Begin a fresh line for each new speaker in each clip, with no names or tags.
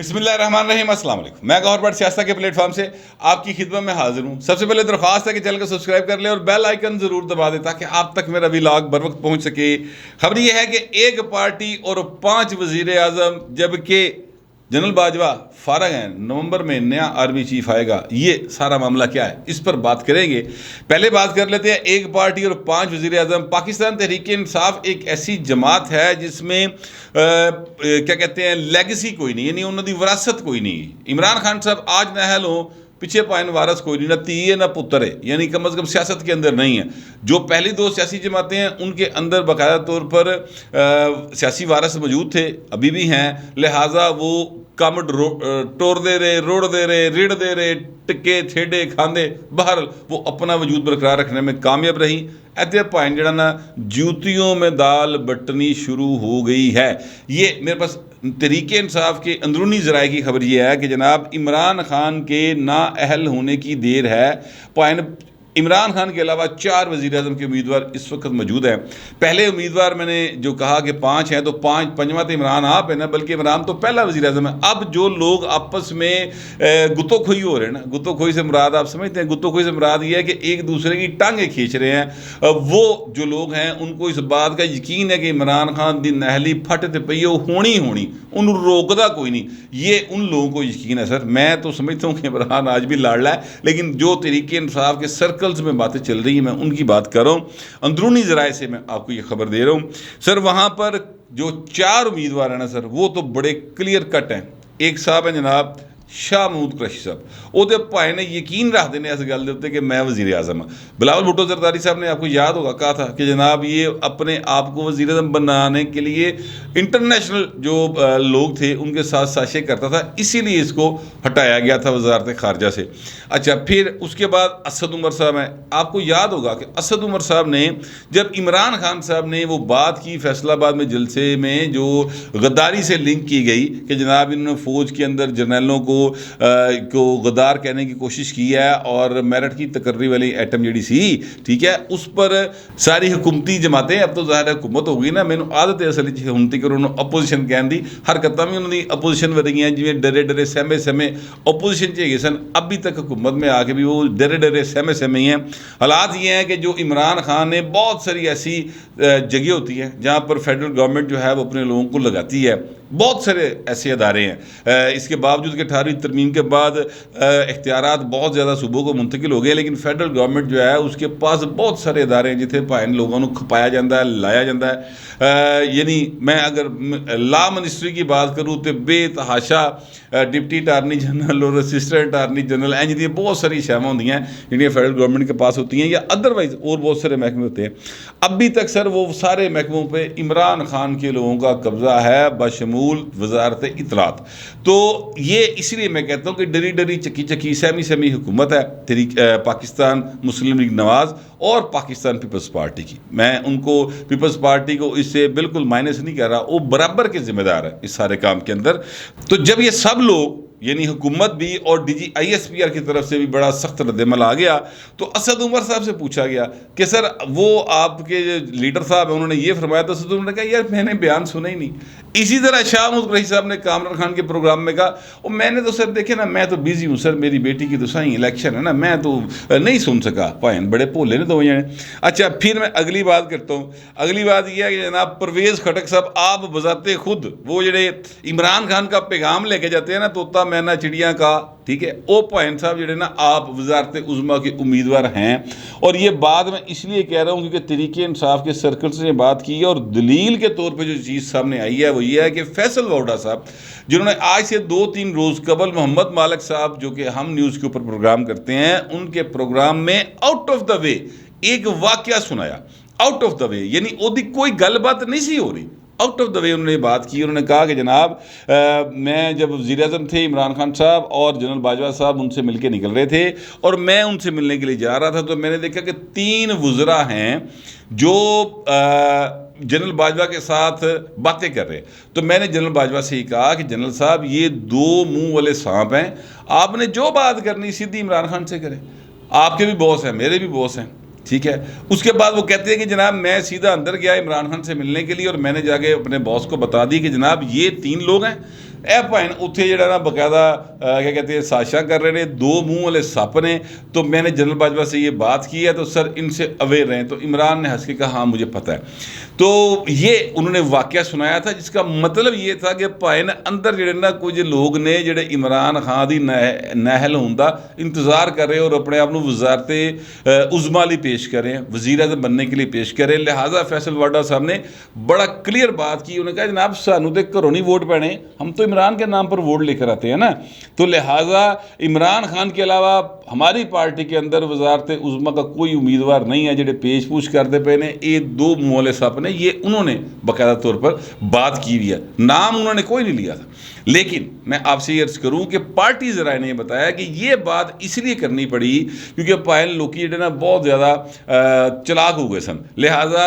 बिस्मिल्लाहिर्रहमानिर्रहीम, अस्सलाम वालेकुम। मैं गौहर भट्ट सियासत के प्लेटफॉर्म से आपकी खिदमत में हाजिर हूँ। सबसे पहले दरख्वास्त है कि चैनल को सब्सक्राइब कर लें और बेल आइकन ज़रूर दबा दें ताकि आप तक मेरा व्लॉग बर वक्त पहुँच सके। खबर यह है कि एक पार्टी और 5 वज़ीर आज़म, जबकि जनरल बाजवा फारग हैं। नवंबर में नया आर्मी चीफ आएगा। ये सारा मामला क्या है, इस पर बात करेंगे। पहले बात कर लेते हैं एक पार्टी और 5 वज़ीर आज़म। पाकिस्तान तहरीक इंसाफ एक ऐसी जमात है जिसमें क्या कहते हैं, लेगेसी कोई नहीं, यानी उन्होंने विरासत कोई नहीं। इमरान खान साहब आज नाहल हो, पीछे पाइन वारस कोई नहीं, ना तीए ना पुत्र है, यानी कम अज़ कम सियासत के अंदर नहीं है। जो पहली 2 सियासी जमातें हैं उनके अंदर बाकायदा तौर पर सियासी वारस मौजूद थे, अभी भी हैं। लिहाजा वो कम टोर दे रहे, रोड़ दे रहे, रीढ़ दे रहे, टिक्के ठेडे खांदे, बहरहाल वो अपना वजूद बरकरार रखने में कामयाब रही। ऐसे पाइन जड़ा ना जूतियों में दाल बटनी शुरू हो गई है। ये मेरे पास तहरीक इंसाफ के अंदरूनी ज़राए की खबर यह है कि जनाब इमरान खान के नाअहल होने की देर है। पाइन इमरान खान के अलावा 4 वज़ीर आज़म के उम्मीदवार इस वक्त मौजूद हैं। पहले उम्मीदवार मैंने जो कहा कि 5 हैं, तो 5वां तो इमरान आप है ना, बल्कि इमरान तो पहला वज़ीर आज़म है। अब जो लोग आपस में गुत्तोखोई हो रहे हैं ना, गुत्तोखोई से मुराद आप समझते हैं, गुत्तोखोई से मुराद ये है कि एक दूसरे की टांगें खींच रहे हैं। वो जो लोग हैं उनको इस बात का यकीन है कि इमरान खान दी नहली फट ते पई होनी होनी, उन रोकदा कोई नहीं। ये उन लोगों को यकीन है। सर मैं तो समझता हूँ कि इमरान आज भी लाडला है, लेकिन जो तहरीक इंसाफ के सर्कल्स में बातें चल रही हैं मैं उनकी बात कर रहा हूँ। अंदरूनी ज़राए से मैं आपको ये खबर दे रहा हूँ। सर वहाँ पर जो 4 उम्मीदवार हैं ना सर, वो तो बड़े क्लियर कट हैं। एक साहब हैं जनाब शाह महमूद कुरैशी साहब, ਉਹਦੇ भाई ने यकीन रख देने इस गल के उत्ते कि मैं वज़ीर आज़म हाँ। बिलावल भुट्टो ज़रदारी साहब ने, आपको याद होगा, कहा था कि जनाब ये अपने आप को वज़ीर आज़म बनाने के लिए इंटरनेशनल जो लोग थे उनके साथ साजिशें करता था, इसीलिए इसको हटाया गया था वज़ारत ख़ारजा से। अच्छा, फिर उसके बाद असद उमर साहब हैं। आपको याद होगा कि असद उमर साहब ने जब इमरान खान साहब ने वो बात की फैसलाबाद में जलसे में, जो गद्दारी से लिंक की गई कि जनाब इन्होंने फ़ौज के अंदर जर्नलों को गद्दार कहने की कोशिश की है और मेरठ की तकर्री वाली एटम जी सी, ठीक है, उस पर सारी हुकूमती जमातें, अब तो ज़ाहिर हुकूमत हो गई ना, मैंने आदत है असल हुंती कर उन्होंने अपोजिशन कहन दी, हरकतां भी उन्होंने अपोजिशन वरियां, जिवें डरे डरे सहमे सहमे अपोजिशन च सन, अभी तक हुकूमत में आके भी वो डरे डरे सहमे सहमे ही हैं। हालात ये हैं कि जो इमरान खान ने, बहुत सारी ऐसी जगह होती हैं जहाँ पर फेडरल गवर्नमेंट जो है वो अपने लोगों को लगाती है, बहुत सारे ऐसे अदारे हैं। इसके बावजूद कि 18वीं तरमीम के बाद इख्तियारात बहुत ज़्यादा सूबों को मुंतकिल हो गए, लेकिन फेडरल गवर्नमेंट जो है उसके पास बहुत सारे अदारे हैं जिथे भाई लोगों को खपाया जाता है, लाया जाता है। यानी मैं अगर लॉ मिनिस्ट्री की बात करूँ तो बेतहाशा डिप्टी अटारनी जनरल और असिस्टेंट अटारनी जनरल इंज दी बहुत सारी शैवां होंदियां जिहड़ियां फेडरल गवर्नमेंट के पास होती हैं, या अदरवाइज और बहुत सारे महकमे होते हैं। अभी तक सर वो सारे महकमों पर इमरान खान के लोगों का कब्जा है, बशमूल वजारत इतलात। तो ये इसलिए मैं कहता हूँ कि डरी डरी चक्की चक्की सहमी सहमी हुकूमत है पाकिस्तान मुस्लिम लीग नवाज़ और पाकिस्तान पीपल्स पार्टी की। मैं उनको, पीपल्स पार्टी को इससे बिल्कुल माइनस नहीं कर रहा, वो बराबर के जिम्मेदार है इस सारे काम के अंदर। तो जब ये सब लोग, यानी हुकूमत भी और ISPR की तरफ से भी बड़ा सख्त रद्दमल आ गया, तो असद उमर साहब से पूछा गया कि सर वो आपके लीडर साहब हैं, उन्होंने ये फरमाया, तो असद उमर ने कहा यार मैंने बयान सुना ही नहीं। इसी तरह शाह महमूद कुरैशी साहब ने कामरान खान के प्रोग्राम में कहा, और मैंने तो सर देखे ना, मैं तो बिजी हूँ सर, मेरी बेटी की तो सही इलेक्शन है ना, मैं तो नहीं सुन सका। भाई बड़े भोले ने 2 जने। अच्छा, फिर मैं अगली बात करता हूँ। अगली बात यह है कि जनाब परवेज़ खटक साहब आप बजाते खुद वो जड़े इमरान खान का पैगाम लेके जाते हैं ना, तोता मैना चिड़िया का, ठीक है, ओ भाई साहब जड़े ना आप वजारत उज़्मा के उम्मीदवार हैं। और ये बात मैं इसलिए कह रहा हूँ क्योंकि तहरीक इंसाफ के सर्कल से बात की है, और दलील के तौर पर जो चीज़ सामने आई है वो ये है कि फैसल वाउडा साहब, जिन्होंने आज से 2-3 रोज़ कबल मोहम्मद मालिक साहब, जो कि हम न्यूज़ के ऊपर प्रोग्राम करते हैं, उनके प्रोग्राम में आउट ऑफ द वे एक वाक़या सुनाया। आउट ऑफ द वे यानी ओदी कोई गलबात नहीं सी हो रही, आउट ऑफ द वे उन्होंने बात की। उन्होंने कहा कि जनाब मैं जब वज़ीर आज़म थे इमरान खान साहब और जनरल बाजवा साहब उनसे मिलके निकल रहे थे और मैं उनसे मिलने के लिए जा रहा था, तो मैंने देखा कि 3 वज़रा हैं जो जनरल बाजवा के साथ बातें कर रहे हैं। तो मैंने जनरल बाजवा से ही कहा कि जनरल साहब ये 2 मुंह वाले सांप हैं, आपने जो बात करनी सीधी इमरान खान से करें, आपके भी बॉस हैं, मेरे भी बॉस हैं, ठीक है। उसके बाद वो कहते हैं कि जनाब मैं सीधा अंदर गया इमरान खान से मिलने के लिए और मैंने जाके अपने बॉस को बता दी कि जनाब ये 3 लोग हैं ਇਹ ਭਾਵੇਂ ਉੱਥੇ ਜਿਹੜਾ ना बाकायदा क्या कहते हैं साजिशां कर रहे हैं, दो मुंह वाले सप ने। तो मैंने जनरल बाजवा से ये बात की है तो सर इनसे अवेयर रहें। तो इमरान ने हंस के कहा हाँ मुझे पता है। तो ये उन्होंने वाक़या सुनाया था जिसका मतलब ये था कि भावें अंदर ਜਿਹੜੇ ना कुछ लोग ने ਜਿਹੜੇ इमरान खान की नाहल होने का इंतज़ार कर रहे और अपने आप को वज़ारत उज़मा लिए पेश करें, वज़ीर आज़म बनने के लिए पेश करें। लिहाजा फैसल वाडा साहब ने बड़ा क्लियर बात की। उन्होंने कहा जनाब सानू तो घरों नहीं वोट पैने, हम तो इमरान के नाम पर वोट लेकर आते हैं ना। तो लिहाजा इमरान खान के अलावा हमारी पार्टी के अंदर वज़ारत उज़मा का कोई उम्मीदवार नहीं है ਜਿਹੜੇ पेश पूछ करते पे ने। ये दो मुँह वाले सप ने, ये उन्होंने बाकायदा तौर पर बात की हुई है, नाम उन्होंने कोई नहीं लिया था। लेकिन मैं आपसे ये अर्ज़ करूँ कि पार्टी ज़राए ने बताया कि ये बात इसलिए करनी पड़ी क्योंकि पायल लोग ਜਿਹੜੇ ना बहुत ज़्यादा चलाक हो गए सन। लिहाजा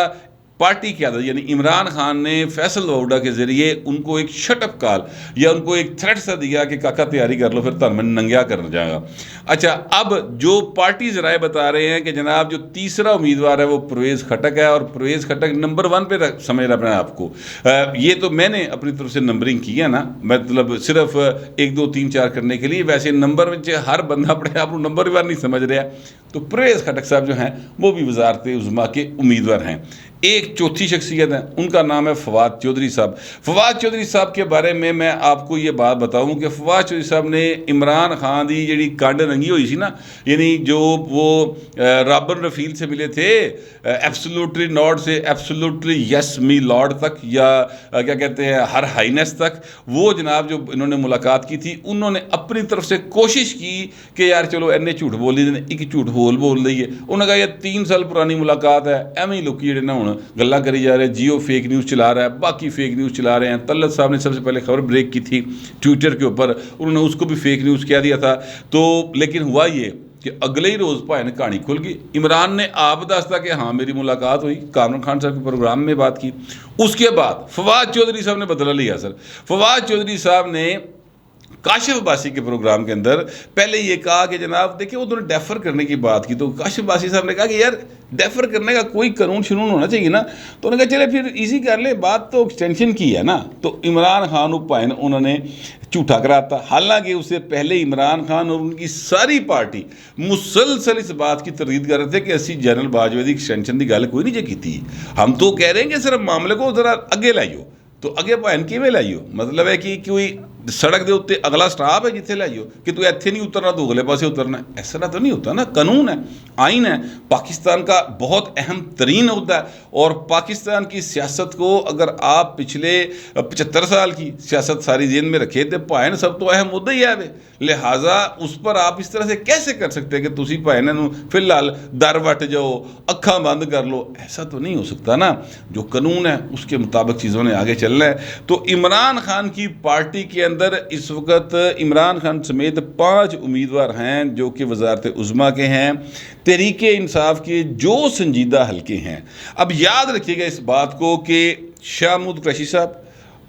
पार्टी की आदत यानी इमरान खान ने फैसल वाउडा के ज़रिए उनको एक शटअप कॉल या उनको एक थ्रेट सा दिया कि काका तैयारी कर लो फिर धर्म नंग्या करना जाएगा। अच्छा, अब जो पार्टी ज़राए बता रहे हैं कि जनाब जो तीसरा उम्मीदवार है वो परवेज़ खटक है और परवेज़ खटक नंबर 1 पे समझ रहा अपने आपको। ये तो मैंने अपनी तरफ से नंबरिंग की है ना, मतलब सिर्फ 1 2 3 4 करने के लिए। वैसे नंबर में हर बंदा अपने आप को नंबर वन नहीं समझ रहा। तो परवेज़ खटक साहब जो हैं वो भी वज़ारत उज़मा के उम्मीदवार हैं। एक चौथी शख्सियत है, उनका नाम है फवाद चौधरी साहब। फवाद चौधरी साहब के बारे में मैं आपको ये बात बताऊं कि फवाद चौधरी साहब ने इमरान खान की जी कंड नंगी हुई सी ना, यानी जो वो रॉबर्ट रफील से मिले थे एब्सोल्युटली नॉट से एब्सोल्युटली यस मी लॉर्ड तक या क्या कहते हैं हर हाईनेस तक, वो जनाब जो इन्होंने मुलाकात की थी उन्होंने अपनी तरफ से कोशिश की कि यार चलो इन्हें झूठ बोली ने एक झूठ बोल दईए। उन्होंने कहा ये 3 साल पुरानी मुलाकात है, एवं ही लोग ਜਿਹੜੇ ना ਹੁਣ गल्ला करी जा रहे हैं। जियो फेक न्यूज़ चला रहा है, बाकी फेक न्यूज़ चला रहे हैं। तलत साहब ने सबसे पहले खबर ब्रेक की थी ट्विटर के ऊपर, उन्होंने उसको भी फेक न्यूज़ कह दिया था। तो लेकिन हुआ ये कि अगले ही रोज़ भाई ने कहानी खुल गई। इमरान ने आप दसता कि हाँ मेरी मुलाकात हुई, कामरान खान साहब के प्रोग्राम में बात की। उसके बाद फवाद चौधरी साहब ने बदला लिया। सर फवाद चौधरी साहब ने काशिफ अब्बासी के प्रोग्राम के अंदर पहले ये कहा कि जनाब देखिए उन्होंने डेफर करने की बात की। तो काशिफ अब्बासी साहब ने कहा कि यार डेफर करने का कोई कानून शुनून होना चाहिए ना। तो उन्होंने कहा चले फिर इजी कर ले, बात तो एक्सटेंशन की है ना। तो इमरान खान भाई उन्होंने झूठा कराता, हालांकि उससे पहले इमरान खान और उनकी सारी पार्टी मुसलसल इस बात की तरदीद कर रहे थे कि असी जनरल बाजवा की एक्सटेंशन की गल कोई नहीं जे की। हम तो कह रहे हैं कि सिर्फ मामले को जरा अगे लाइयो। तो अगे भाई किवें लाइयो, मतलब है कि कोई सड़क के उत्ते अगला स्टाप है जिथे लाइयो कि तू इत्थे नहीं उतरना तो अगले पासे उतरना, इस तरह तो नहीं होता ना। कानून है, आइन है, पाकिस्तान का बहुत अहम तरीन होता है। और पाकिस्तान की सियासत को अगर आप पिछले 75 साल की सियासत सारी जेन में रखे तो भाई सब तो अहम मुद्दा ही है वे। लिहाजा उस पर आप इस तरह से कैसे कर सकते हैं कि तुसी भाई फिलहाल दर वट जाओ, अखा बंद कर लो, ऐसा तो नहीं हो सकता ना। जो कानून है उसके मुताबिक चीज़ों ने आगे चलना है। तो इमरान खान की पार्टी के अंदर इस वक्त इमरान खान समेत 5 उम्मीदवार हैं जो कि वज़ारत उज़मा के हैं, तहरीके इंसाफ के जो संजीदा हल्के हैं। अब याद रखिएगा इस बात को कि शाह महमूद कुरैशी साहब,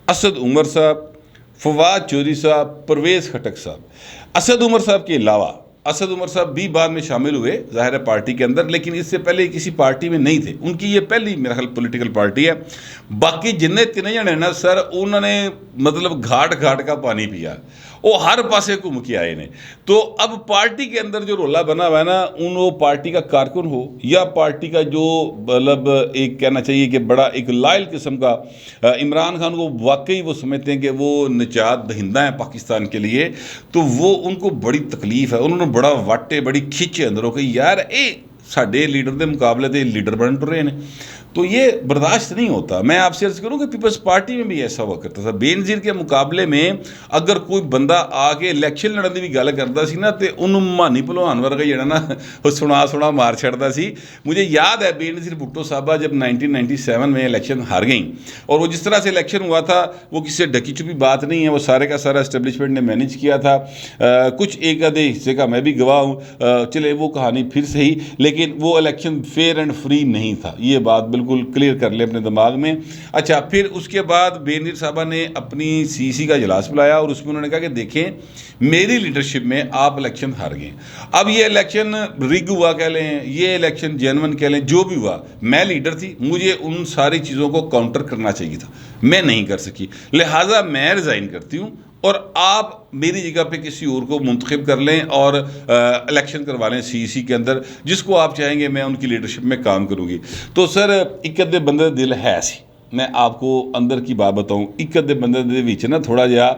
असद उमर साहब, फवाद चौधरी साहब, परवेज़ खटक साहब, असद उमर साहब के अलावा असद उमर साहब भी बाद में शामिल हुए ज़ाहिर है पार्टी के अंदर, लेकिन इससे पहले किसी पार्टी में नहीं थे। उनकी ये पहली मेरा ख्याल पॉलिटिकल पार्टी है। बाकी जिन्ने 3 जने ना सर उन्होंने मतलब घाट घाट का पानी पिया, वो हर पासे घूम के आए ने। तो अब पार्टी के अंदर जो रोला बना हुआ है ना, वो पार्टी का कारकुन हो या पार्टी का जो मतलब एक कहना चाहिए कि बड़ा एक लायल किस्म का इमरान खान को वाकई वो समझते हैं कि वो निजात दहिंदा है पाकिस्तान के लिए, तो वो उनको बड़ी तकलीफ है। उन्होंने बड़ा वाटे बड़ी खिंच अंदरों कि यार ये साडे लीडर के मुकाबले तो लीडर बन टुरे हैं। तो ये बर्दाश्त नहीं होता। मैं आपसे अर्ज़ करूँ कि पीपल्स पार्टी में भी ऐसा हुआ करता था। बेनज़ीर के मुकाबले में अगर कोई बंदा आके इलैक्शन लड़न की भी गल करता सी ना तो उन्होंने मानी भलवान वर्गा जिहड़ा ना सुना मार छड़ता सी। मुझे याद है बेनज़ीर भुट्टो साहबा जब 1997 में इलेक्शन हार गई और वो जिस तरह से इलेक्शन हुआ था वो किसी से ढकी छुपी बात नहीं है, वो सारे का सारा इस्टेब्लिशमेंट ने मैनेज किया था। कुछ एक आधे हिस्से का मैं भी गवाह हूँ, चले वो कहानी फिर सही, लेकिन वो इलेक्शन फेयर एंड फ्री नहीं था। ये बात बिल्कुल क्लियर कर ले अपने दिमाग में। अच्छा, फिर उसके बाद बेनज़ीर साहबा ने अपनी सीसी का इजलास बुलाया और उसमें उन्होंने कहा कि देखें मेरी लीडरशिप में आप इलेक्शन हार गए। अब ये इलेक्शन रिग हुआ कह लें, ये इलेक्शन जेन्युइन कह लें, जो भी हुआ, मैं लीडर थी, मुझे उन सारी चीज़ों को काउंटर करना चाहिए था, मैं नहीं कर सकी, लिहाजा मैं रिज़ाइन करती हूँ और आप मेरी जगह पे किसी और को मुंतखब कर लें और इलेक्शन करवा लें सीईसी के अंदर, जिसको आप चाहेंगे मैं उनकी लीडरशिप में काम करूँगी। तो सर एक अद्धे बंदे दिल है सी, मैं आपको अंदर की बात बताऊँ, एक अद्धे बंदे दे विच ना थोड़ा जिहा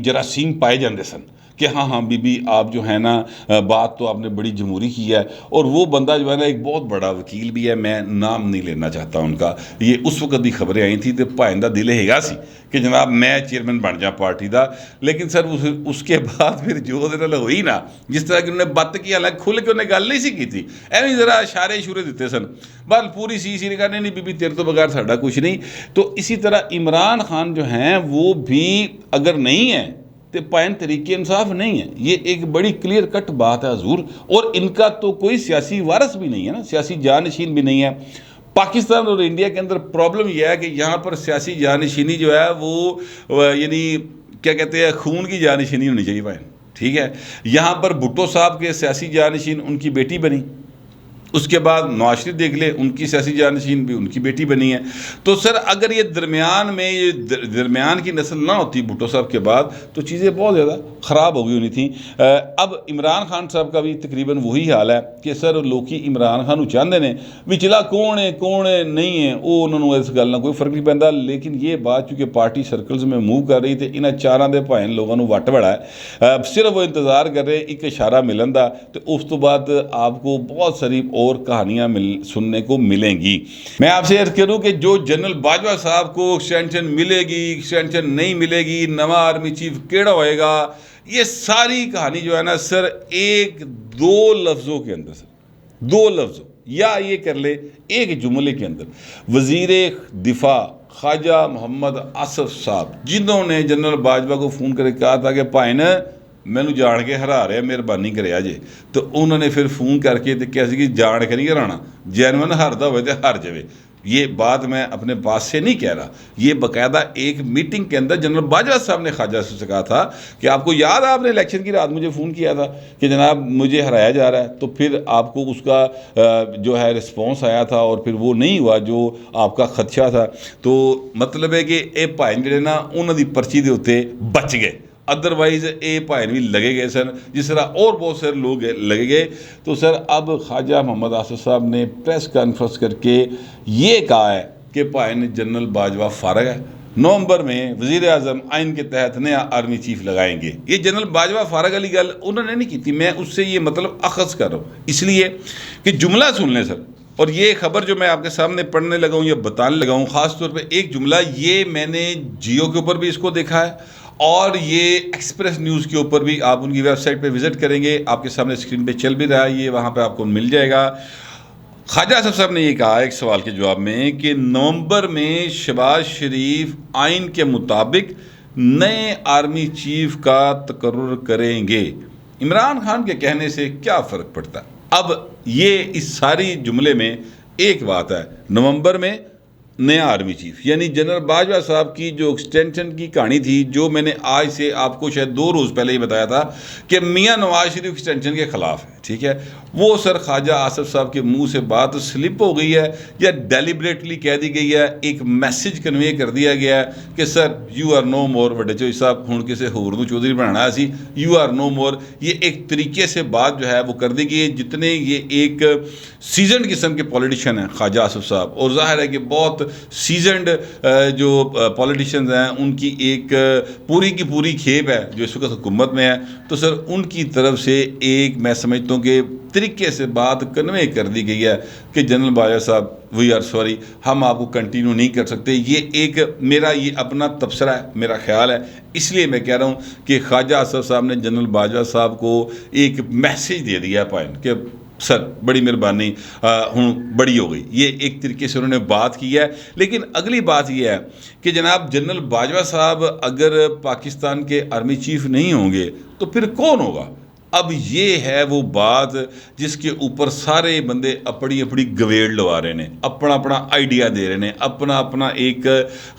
जरासीम पाए जाते सन कि हाँ बीबी आप जो है ना बात तो आपने बड़ी जमहूरी की है। और वो बंदा जो है ना एक बहुत बड़ा वकील भी है, मैं नाम नहीं लेना चाहता उनका, ये उस वक्त दी खबरें आई थी तो भाएं दा दिल हैगा सी कि जनाब मैं चेयरमैन बन जा पार्टी का। लेकिन सर उसके बाद फिर जो ਉਹਦੇ ਨਾਲ ਹੋਈ ना, जिस तरह कि उन्होंने बात की, हालांकि खुल के उन्हें गल नहीं सी की थी, एवं जरा इशारे इशूरे दिते सन, बस पूरी सीईसी ने कहा नहीं बीबी तेरे तो बगैर साडा कुछ नहीं। तो इसी तरह इमरान खान जो हैं वो भी अगर नहीं है तो पायन तरीके इंसाफ नहीं है, ये एक बड़ी क्लियर कट बात है हजूर। और इनका तो कोई सियासी वारस भी नहीं है ना, सियासी जानशीन भी नहीं है। पाकिस्तान और इंडिया के अंदर प्रॉब्लम यह है कि यहाँ पर सियासी जानशीनी जो है वो यानी क्या कहते हैं खून की जानशीनी होनी चाहिए पायन, ठीक है। यहाँ पर भुट्टो साहब के सियासी जानशीन उनकी बेटी बनी, उसके बाद नवाज शरीफ देख ले उनकी सियासी जानशीन भी उनकी बेटी बनी है। तो सर अगर ये दरमियान में ये दरमियान की नस्ल ना होती भुट्टो साहब के बाद तो चीज़ें बहुत ज़्यादा ख़राब हो गई होनी थी। अब इमरान खान साहब का भी तकरीबन वही हाल है कि सर लोग इमरान खान चाहते हैं विचला कौन है नहीं है, वो उन्होंने इस गल कोई फर्क नहीं पैंदा। लेकिन ये बात चूँकि पार्टी सर्कल्स में मूव कर रही थी, इन्होंने चारां दे भाएं लोगों को वट बड़ा है, सिर्फ वो इंतज़ार कर रहे एक इशारा मिलन का, तो उस तो बाद आपको बहुत सारी और कहानियां सुनने को मिलेंगी। मैं आपसे अर्ज करूं कि जो जनरल बाजवा साहब को एक्सटेंशन मिलेगी, एक्सटेंशन नहीं मिलेगी, नवा आर्मी चीफ केड़ा होएगा, ये सारी कहानी जो है ना सर एक दो लफ्ज़ों के अंदर, सर दो लफ्ज़ों या ये कर ले एक जुमले के अंदर, वज़ीर दिफा ख्वाजा मोहम्मद आसिफ साहब जिन्होंने जनरल बाजवा को फ़ोन करके कहा था कि भाई न मैनू जान के हरा रहा मेहरबानी करे जे, तो उन्होंने फिर फोन करके तो कहा कि जान के नहीं हराना, जैनवन हारता हो तो हार जाए। ये बात मैं अपने पास से नहीं कह रहा, ये बाकायदा एक मीटिंग के अंदर जनरल बाजवा साहब ने ख्वाजा से कहा था कि आपको याद है आपने इलेक्शन की रात मुझे फ़ोन किया था कि जनाब मुझे हराया जा रहा है, तो फिर आपको उसका जो है रिस्पॉन्स आया था और फिर वो नहीं हुआ जो आपका खदशा था। तो मतलब है कि ये भाई ਜਿਹੜੇ ना उन्होंने पर्ची के उत्ते बच गए, अदरवाइज ये भाई भी लगे गए सन जिस तरह और बहुत सारे लोग लगे गए। तो सर अब ख्वाजा मोहम्मद आसिफ साहब ने प्रेस कॉन्फ्रेंस करके ये कहा है कि भाई ने जनरल बाजवा फारग है, नवंबर में वज़ीर आज़म आइन के तहत नया आर्मी चीफ लगाएंगे। ये जनरल बाजवा फारग वाली गल उन्होंने नहीं की थी, मैं उससे ये मतलब अखज़ कर रहा हूँ इसलिए कि जुमला सुन लें सर। और ये खबर जो मैं आपके सामने पढ़ने लगा हूँ या बताने लगा हूँ, ख़ास तौर पे एक जुमला ये मैंने जियो के ऊपर भी इसको देखा है और ये एक्सप्रेस न्यूज़ के ऊपर भी, आप उनकी वेबसाइट पे विज़िट करेंगे आपके सामने स्क्रीन पे चल भी रहा है, ये वहाँ पे आपको मिल जाएगा। ख्वाजा आसिफ साहब ने ये कहा एक सवाल के जवाब में कि नवंबर में शहबाज शरीफ आइन के मुताबिक नए आर्मी चीफ का तकर्रुर करेंगे। इमरान खान के कहने से क्या फ़र्क पड़ता है? अब ये इस सारी जुमले में एक बात है, नवंबर में नया आर्मी चीफ यानी जनरल बाजवा साहब की जो एक्सटेंशन की कहानी थी, जो मैंने आज से आपको शायद 2 रोज़ पहले ही बताया था कि मियां नवाज शरीफ एक्सटेंशन के ख़िलाफ़ है, ठीक है। वो सर ख्वाजा आसिफ साहब के मुंह से बात स्लिप हो गई है या डेलिबरेटली कह दी गई है, एक मैसेज कन्वे कर दिया गया है कि सर यू आर नो मोर वड्डे चौधरी साहब हुण किसी होर नूं चौधरी बनाना सी, यू आर नो मोर। ये एक तरीके से बात जो है वो कर दी गई है। जितने ये एक सीजनड किस्म के पॉलिटिशियन हैं ख्वाजा आसिफ साहब, और जाहिर है कि बहुत सीजनड जो पॉलिटिशियंस हैं उनकी एक पूरी की पूरी खेप है जो इस वक्त हुकूमत में है, तो सर उनकी तरफ से एक मैं समझता हूँ कि तरीके से बात कन्वे कर दी गई है कि जनरल बाजवा साहब वी आर सॉरी, हम आपको कंटिन्यू नहीं कर सकते। ये एक मेरा ये अपना तबसरा है, मेरा ख्याल है, इसलिए मैं कह रहा हूँ कि ख्वाजा आसिफ साहब ने जनरल बाजवा साहब को एक मैसेज दे दिया है पॉइंट कि सर बड़ी मेहरबानी हूँ बड़ी हो गई। ये एक तरीके से उन्होंने बात की है। लेकिन अगली बात यह है कि जनाब जनरल बाजवा साहब अगर पाकिस्तान के आर्मी चीफ नहीं होंगे तो फिर कौन होगा? अब ये है वो बात जिसके ऊपर सारे बंदे अपनी अपनी गवेड़ लगा रहे हैं, अपना अपना आइडिया दे रहे हैं, अपना अपना एक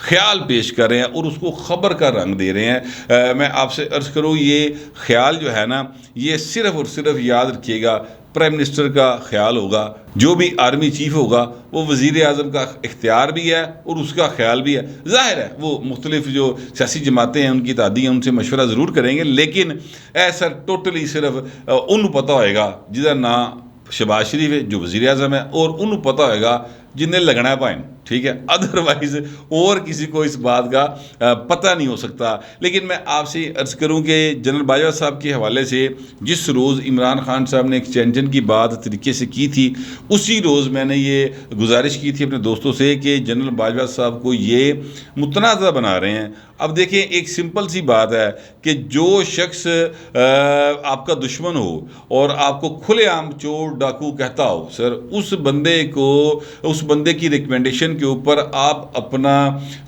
ख्याल पेश कर रहे हैं और उसको ख़बर का रंग दे रहे हैं। मैं आपसे अर्ज़ करूँ ये ख्याल जो है ना, ये सिर्फ़ और सिर्फ याद रखिएगा प्राइम मिनिस्टर का ख्याल होगा, जो भी आर्मी चीफ होगा वो वज़ीर आज़म का इख्तियार भी है और उसका ख्याल भी है। ज़ाहिर है वो मुख्तलिफ जो सियासी जमातें हैं उनकी इत्तेहादी हैं उनसे मशवरा ज़रूर करेंगे, लेकिन ऐसा टोटली सिर्फ उन्होंने पता होएगा जिसका ना शहबाज शरीफ है जो वज़ीर आज़म है, और उन्होंने पता होएगा जिन्हें लगना है पाइन, ठीक है। अदरवाइज और किसी को इस बात का पता नहीं हो सकता। लेकिन मैं आपसे अर्ज़ करूं कि जनरल बाजवा साहब के हवाले से जिस रोज़ इमरान खान साहब ने एक्सटेंशन की बात तरीके से की थी, उसी रोज़ मैंने ये गुजारिश की थी अपने दोस्तों से कि जनरल बाजवा साहब को ये मुतनाज़ा बना रहे हैं। अब देखें, एक सिंपल सी बात है कि जो शख्स आपका दुश्मन हो और आपको खुलेआम चोर डाकू कहता हो, सर उस बंदे की रिकमेंडेशन के ऊपर आप अपना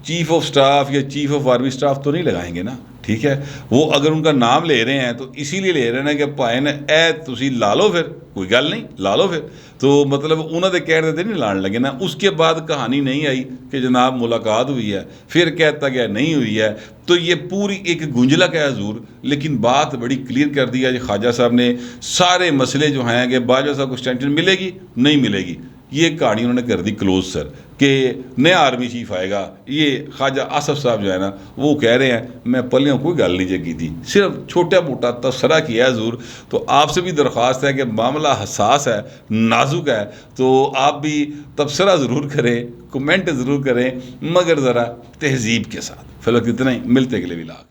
चीफ ऑफ स्टाफ या चीफ ऑफ आर्मी स्टाफ तो नहीं लगाएंगे ना, ठीक है। वो अगर उनका नाम ले रहे हैं तो इसीलिए ले रहे हैं कि भाई ने ए तुसी ला लो, फिर कोई गल नहीं, ला लो फिर। तो मतलब उन्होंने कह देते नहीं लाने लगे ना। उसके बाद कहानी नहीं आई कि जनाब मुलाकात हुई है, फिर कहता गया नहीं हुई है। तो ये पूरी एक गुंजलक है हजूर, लेकिन बात बड़ी क्लियर कर दिया जी ख्वाजा साहब ने। सारे मसले जो हैं कि बाजवा साहब को एक्सटेंशन मिलेगी नहीं मिलेगी, ये कहानी उन्होंने कर दी क्लोज सर, कि नया आर्मी चीफ आएगा। ये ख्वाजा आसफ साहब जो है ना वो कह रहे हैं मैं पलियों कोई गल नहीं जगी थी, सिर्फ छोटा मोटा तबसरा किया है हजूर। तो आपसे भी दरख्वास्त है कि मामला हसास है, नाजुक है, तो आप भी तबसरा ज़रूर करें, कमेंट ज़रूर करें, मगर ज़रा तहजीब के साथ। फिलहाल इतना ही, मिलते अगले व्लॉग।